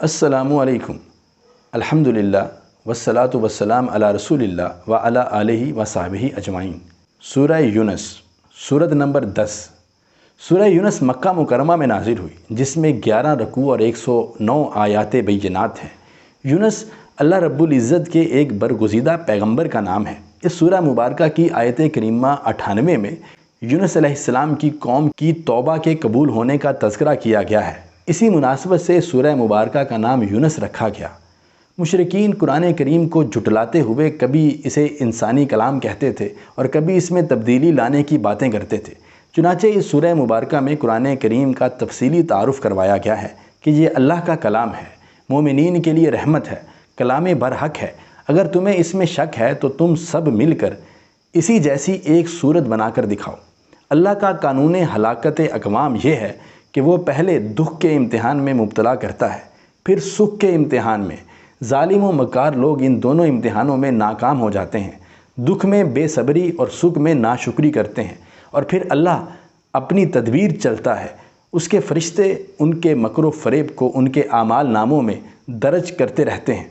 السلام علیکم۔ الحمدللہ والصلاۃ والسلام علی رسول اللہ وعلی آلہ وصحبہ اجمعین۔ سورہ یونس، سورت نمبر 10۔ سورہ یونس مکہ مکرمہ میں نازل ہوئی، جس میں 11 رکوع اور 109 آیات بینات ہیں۔ یونس اللہ رب العزت کے ایک برگزیدہ پیغمبر کا نام ہے۔ اس سورہ مبارکہ کی آیت کریمہ 98 میں یونس علیہ السلام کی قوم کی توبہ کے قبول ہونے کا تذکرہ کیا گیا ہے۔ اسی مناسبت سے سورہ مبارکہ کا نام یونس رکھا گیا۔ مشرکین قرآن کریم کو جھٹلاتے ہوئے کبھی اسے انسانی کلام کہتے تھے اور کبھی اس میں تبدیلی لانے کی باتیں کرتے تھے۔ چنانچہ اس سورہ مبارکہ میں قرآن کریم کا تفصیلی تعارف کروایا گیا ہے کہ یہ اللہ کا کلام ہے، مومنین کے لیے رحمت ہے، کلام برحق ہے۔ اگر تمہیں اس میں شک ہے تو تم سب مل کر اسی جیسی ایک صورت بنا کر دکھاؤ۔ اللہ کا قانون ہلاکت اقوام یہ ہے کہ وہ پہلے دکھ کے امتحان میں مبتلا کرتا ہے، پھر سکھ کے امتحان میں۔ ظالم و مکار لوگ ان دونوں امتحانوں میں ناکام ہو جاتے ہیں۔ دکھ میں بے صبری اور سکھ میں ناشکری کرتے ہیں، اور پھر اللہ اپنی تدبیر چلتا ہے۔ اس کے فرشتے ان کے مکر و فریب کو ان کے اعمال ناموں میں درج کرتے رہتے ہیں۔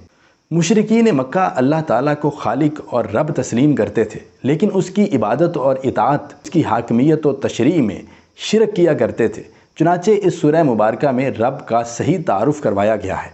مشرکین مکہ اللہ تعالیٰ کو خالق اور رب تسلیم کرتے تھے، لیکن اس کی عبادت اور اطاعت، اس کی حاکمیت و تشریع میں شرک کیا کرتے تھے۔ چنانچہ اس سورہ مبارکہ میں رب کا صحیح تعارف کروایا گیا ہے۔